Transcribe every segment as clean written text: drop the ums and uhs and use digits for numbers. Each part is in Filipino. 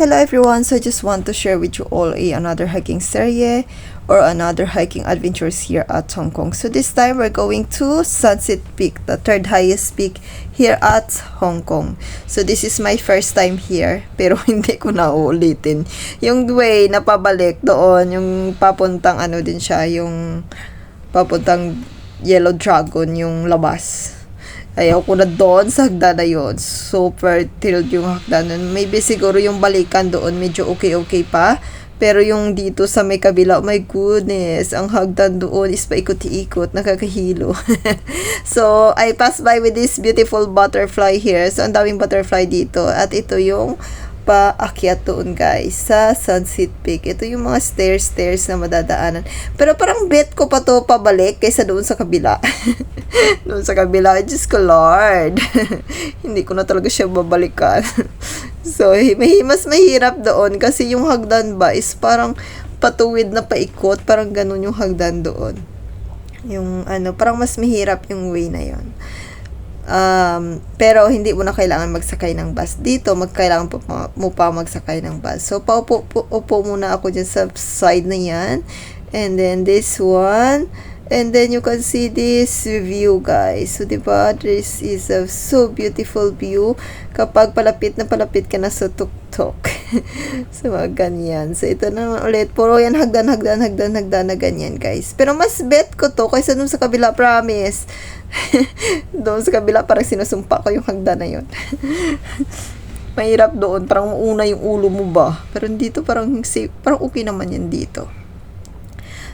Hello everyone, so I just want to share with you all another hiking series or another hiking adventures here at Hong Kong. So this time we're going to Sunset Peak, the third highest peak here at Hong Kong. So this is my first time here, pero hindi ko na uulitin. Yung way na pabalik doon, yung papuntang ano din siya, yung papuntang Yellow Dragon, yung labas. Ayaw ko na doon sa hagdan na yun. Super thrilled yung hagdan nun. Maybe siguro yung balikan doon medyo okay pa. Pero yung dito sa may kabila, oh my goodness, ang hagdan doon is paikot-ikot, nakakahilo. So, I passed by with this beautiful butterfly here. So, ang daming butterfly dito. At ito yung paakyat doon guys sa Sunset Peak. Ito yung mga stairs na madadaanan. Pero parang bet ko pa to pabalik kaysa doon sa kabila. Doon sa kabila, Diyos ko Lord. Hindi ko na talaga siya babalikan. So, mas mahirap doon kasi yung hagdan ba is parang patuwid na paikot. Parang ganun yung hagdan doon. Yung ano, parang mas mahirap yung way na yon. Pero hindi mo na kailangan magsakay ng bus dito, kailangan mo pa magsakay ng bus. So upo muna ako dyan sa side na yan, and then this one, and then you can see this view guys. So diba, this is a so beautiful view kapag palapit ka na sa tuktok. So ganyan. So ito na ulit, puro yan hagdan na ganyan guys. Pero mas bet ko to kaysa dun sa kabila, promise. Doon sa kabila parang sinusumpa ko yung hagdan na yun. Mahirap doon, parang una yung ulo mo ba. Pero dito parang safe, parang okay naman yan dito.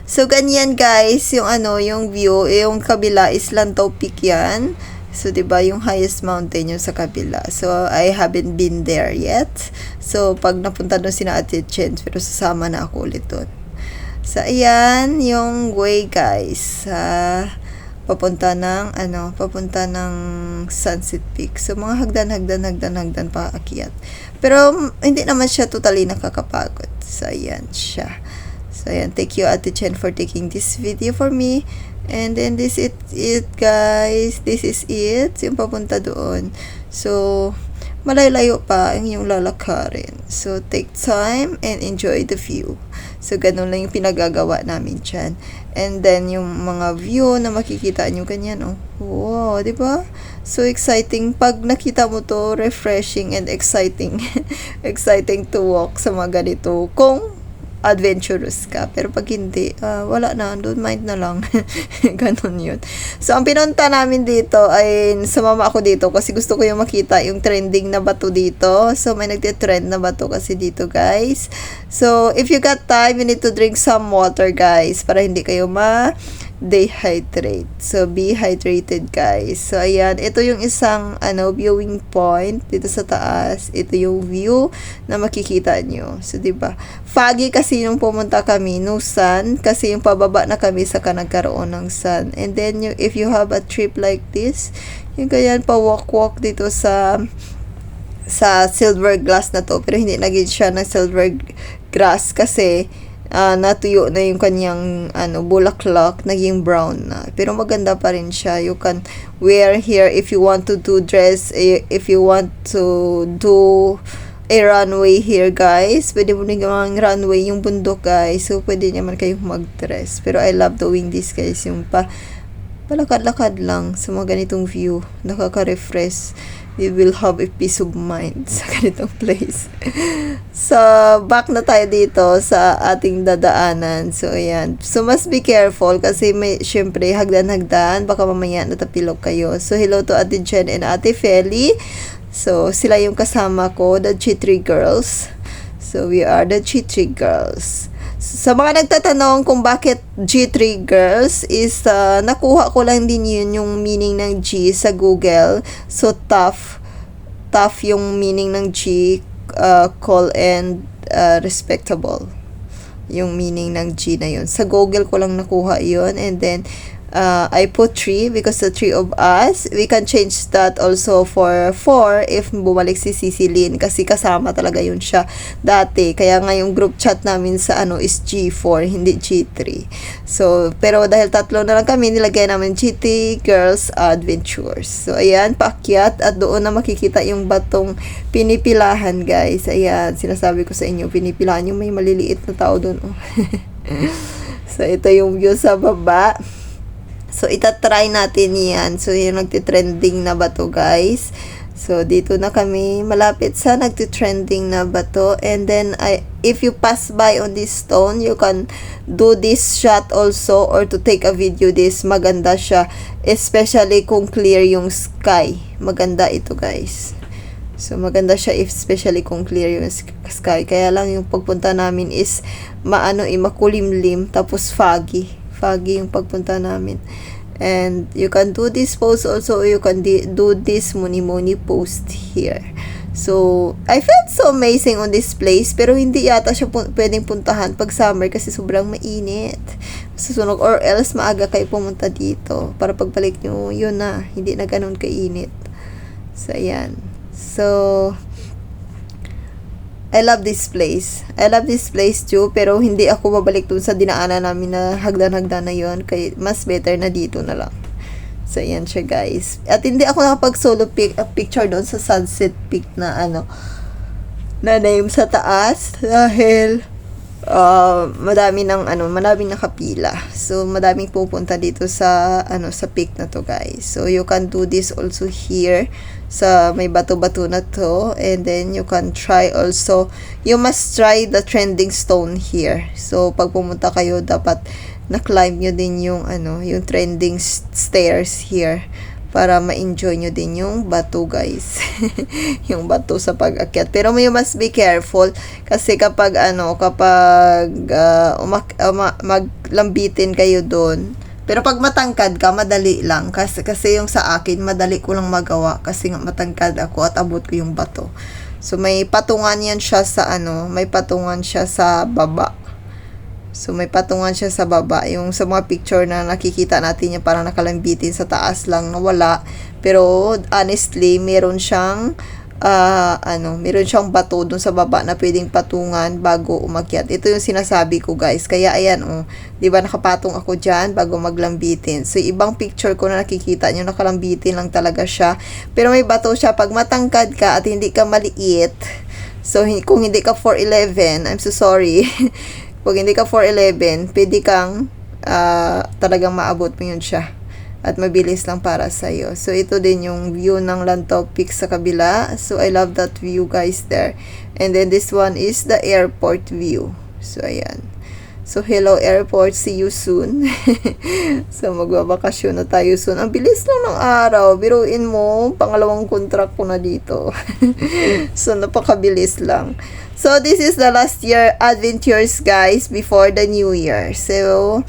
So ganyan guys, yung ano, yung view, yung kabila is Lantau Peak yan. So 'di ba yung highest mountain yung sa kabila. So I haven't been there yet. So pag napunta doon sina Ate Chen, pero sasama na ako ulit doon. So ayan yung way guys. Papunta ng Sunset Peak. So, mga hagdan pa akyat. Pero, hindi naman siya totally nakakapagod. So, ayan siya. So, ayan. Thank you, Ate Chen, for taking this video for me. And then, this is it, guys. This is it. Yung papunta doon. So, malayo pa ang yung lalakarin. So, take time and enjoy the view. So, ganun lang yung pinagagawa namin dyan. And then, yung mga view na makikita nyo, ganyan, oh. Wow, di ba? So exciting. Pag nakita mo to, refreshing and exciting. Exciting to walk sa mga ganito. Kung adventurous ka. Pero pag hindi, wala na. Don't mind na lang. Ganun yun. So, ang pinunta namin dito ay sumama ako dito kasi gusto ko yung makita yung trending na bato dito. So, may nagtitrend na bato kasi dito, guys. So, if you got time, you need to drink some water, guys, para hindi kayo dehydrate. So, be hydrated, guys. So, ayan. Ito yung isang, viewing point dito sa taas. Ito yung view na makikita nyo. So, diba? Foggy kasi nung pumunta kami, no sun. Kasi yung pababa na kami saka nagkaroon ng sun. And then, if you have a trip like this, yung ganyan pa walk dito sa silver glass na to. Pero hindi naging siya ng silver grass kasi natuyo na yung kanyang bulaklak, naging brown na. Pero maganda pa rin siya. You can wear here if you want to do dress, if you want to do a runway here, guys. Pwede mo rin gawang runway yung bundok, guys. So, pwede naman kayong mag-dress. Pero I love doing this, guys. Yung palakad-lakad lang sa mga ganitong view. Nakaka-refresh. You will have a peace of mind sa ganitong place. So, back na tayo dito sa ating dadaanan. So, ayan. So, must be careful kasi syempre, hagdan. Baka mamaya natapilok kayo. So, hello to Ate Jen and Ate Feli. So, sila yung kasama ko, the G3 girls. So, we are the G3 girls. Sa mga nagtatanong kung bakit G3 girls is nakuha ko lang din yun yung meaning ng G sa Google. So tough yung meaning ng G, cool and respectable. Yung meaning ng G na yun. Sa Google ko lang nakuha yun, and then I put 3 because the 3 of us. We can change that also for 4 if bumalik si Cecilyn kasi kasama talaga yun siya dati. Kaya nga yung group chat namin sa is G4, hindi G3. So, pero dahil tatlo na lang kami, nilagay namin GT Girls Adventures. So, ayan, paakyat at doon na makikita yung batong pinipilahan, guys. Ayan, sinasabi ko sa inyo, pinipilahan yung may maliliit na tao doon. So, ito yung view sa baba. So, itatry natin yan. So, yung nagtitrending na bato, guys. So, dito na kami malapit sa nagtitrending na bato. And then, if you pass by on this stone, you can do this shot also or to take a video this. Maganda siya. Especially kung clear yung sky. Maganda ito, guys. So, maganda siya especially kung clear yung sky. Kaya lang yung pagpunta namin is makulimlim tapos foggy. Foggy yung pagpunta namin. And you can do this pose also. You can do this muni-muni pose here. So, I felt so amazing on this place. Pero hindi yata siya pwedeng puntahan pag summer kasi sobrang mainit. Susunog or else maaga kayo pumunta dito. Para pagbalik nyo, yun na. Hindi na ganun kainit. So, ayan. So, I love this place. I love this place too, pero hindi ako babalik dun sa dinaanan namin na hagdan-hagdan na yon. Kaya mas better na dito na lang. So, ayan siya, guys. At hindi ako nakapag-solo picture doon sa Sunset Peak na na name sa taas dahil madaming nakapila. So, madaming pupunta dito sa sa peak na to, guys. So, you can do this also here sa may bato-bato na to, and then you can try also, you must try the trending stone here. So, pag pumunta kayo, dapat na-climb nyo din yung yung trending stairs here para ma-enjoy nyo din yung bato, guys. Yung bato sa pag-akyat. Pero you must be careful kasi kapag maglambitin kayo doon. Pero pag matangkad ka, madali lang. Kasi yung sa akin, madali ko lang magawa kasi nga matangkad ako at abot ko yung bato. So, may patungan yan siya sa may patungan siya sa baba. So, may patungan siya sa baba. Yung sa mga picture na nakikita natin yung parang nakalambitin sa taas lang na wala. Pero, honestly, meron siyang bato dun sa baba na pwedeng patungan bago umakyat. Ito yung sinasabi ko, guys. Kaya, ayan, di ba nakapatong ako dyan bago maglambitin. So, ibang picture ko na nakikita nyo, nakalambitin lang talaga siya. Pero may bato siya. Pag matangkad ka at hindi ka maliit, so, kung hindi ka 4'11", I'm so sorry. Pag hindi ka 4'11", pwede kang talagang maabot mo yun siya. At mabilis lang para sa'yo. So, ito din yung view ng Lantaw Peak sa kabila. So, I love that view, guys, there. And then, this one is the airport view. So, ayan. So, hello, airport. See you soon. So, magbabakasyon na tayo soon. Ang bilis lang ng araw. Biruin mo, pangalawang contract ko na dito. So, napakabilis lang. So, this is the last year adventures, guys, before the New Year. So,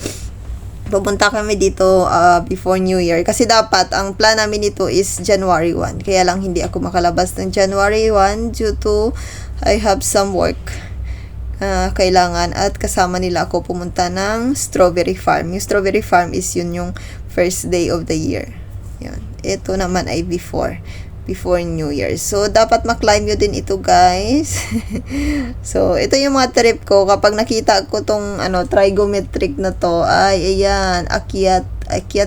pupunta kami dito before New Year. Kasi dapat, ang plan namin dito is January 1. Kaya lang hindi ako makalabas ng January 1 due to I have some work. Kailangan at kasama nila ako pumunta ng Strawberry Farm. Yung Strawberry Farm is yun yung first day of the year. Yun. Ito naman ay before New Year. So, dapat maklimb nyo din ito, guys. So, ito yung mga trip ko. Kapag nakita ko tong trigonometric na to, ay, ayan, akyat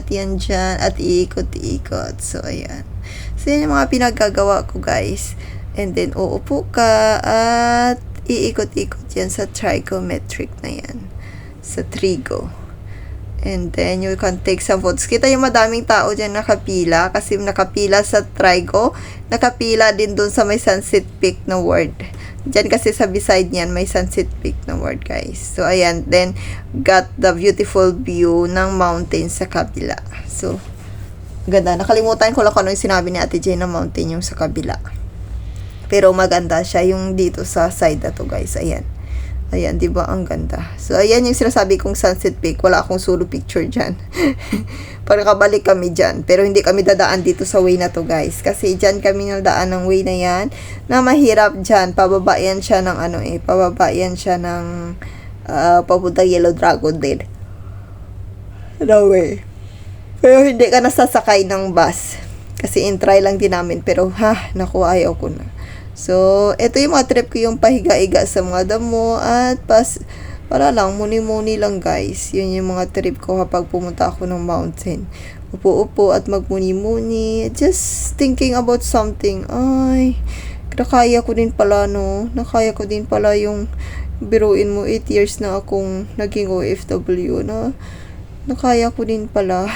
yan dyan, at iikot-ikot. So, ayan. So, yan yung mga pinagagawa ko, guys. And then, uupo ka, at iikot-ikot yan sa trigonometric na yan. Sa trigo. And then, you can take some photos. Kita yung madaming tao dyan nakapila. Kasi nakapila sa Trigo. Nakapila din dun sa may Sunset Peak na word. Dyan kasi sa beside niyan, may Sunset Peak na word, guys. So, ayan. Then, got the beautiful view ng mountain sa kabila. So, ganda. Nakalimutan ko lang kung ano yung sinabi ni Ate Jane na mountain yung sa kabila. Pero maganda siya yung dito sa side na to, guys. Ayan. Ayan, di ba? Ang ganda. So, ayan yung sinasabi kong Sunset Peak. Wala akong solo picture dyan. Parang kabalik kami dyan. Pero hindi kami dadaan dito sa way na to, guys. Kasi dyan kami nadaan ng way na yan. Na mahirap dyan. Pababa yan siya ng Pababa yan siya ng papunta Yellow Dragon din. No way. Pero hindi ka nasasakay ng bus. Kasi in-try lang din namin. Pero naku, ayaw ko na. So, ito yung mga trip ko, yung pahiga-iga sa mga damo at para lang, muni-muni lang guys. Yun yung mga trip ko kapag pumunta ako ng mountain. Upo-upo at magmuni-muni. Just thinking about something. Ay, nakaya ko din pala, no? Nakaya ko din pala yung biruin mo, 8 years na akong naging OFW, no? Nakaya ko din pala.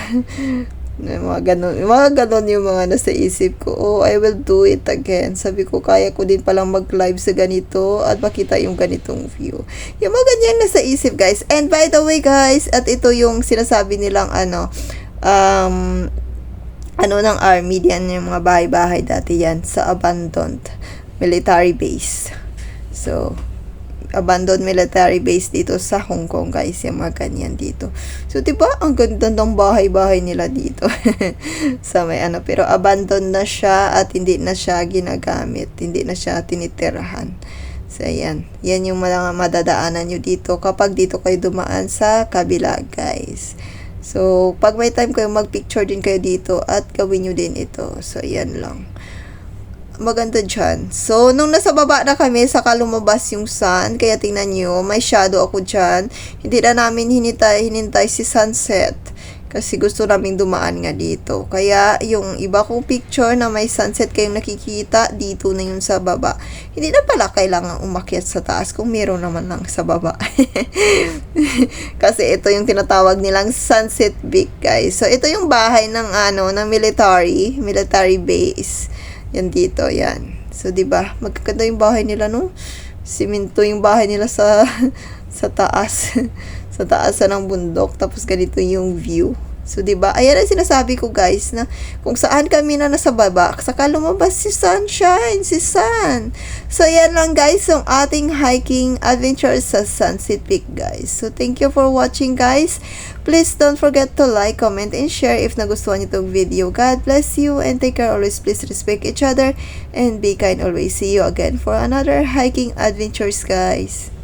Mga ganon yung mga nasa isip ko. Oh, I will do it again. Sabi ko, kaya ko din palang mag-live sa ganito at makita yung ganitong view. Yung mga ganyan nasa isip, guys. And by the way, guys, at ito yung sinasabi nilang ng army diyan, yung mga bahay-bahay dati yan sa abandoned military base. So, abandoned military base dito sa Hong Kong, guys, yung mga ganyan dito. So, diba, ang ganda ng bahay-bahay nila dito. Sa may pero abandoned na siya at hindi na siya ginagamit. Hindi na siya tinitirahan. So, ayan. Yan yung mga madadaanan nyo dito kapag dito kayo dumaan sa kabila, guys. So, pag may time kayo, mag-picture din kayo dito at gawin nyo din ito. So, ayan lang. Maganda dyan. So, nung nasa baba na kami, saka lumabas yung sun. Kaya tingnan nyo, may shadow ako dyan. Hindi na namin hinintay si sunset. Kasi gusto namin dumaan nga dito. Kaya, yung iba kong picture na may sunset kayong nakikita, dito na yun sa baba. Hindi na pala kailangan umakyat sa taas kung meron naman lang sa baba. Kasi ito yung tinatawag nilang Sunset Peak, guys. So, ito yung bahay ng ng military base. Yan dito, yan. So, diba, magkaganda yung bahay nila, no? Simento yung bahay nila sa taas. Sa taas ng bundok. Tapos, ganito yung view. So, diba, ayan ang sinasabi ko, guys, na kung saan kami na nasa baba, saka lumabas si sunshine, si sun. So, ayan lang, guys, yung ating hiking adventure sa Sunset Peak, guys. So, thank you for watching, guys. Please don't forget to like, comment, and share if nagustuhan niyo itong video. God bless you and take care always. Please respect each other and be kind always. See you again for another hiking adventures, guys.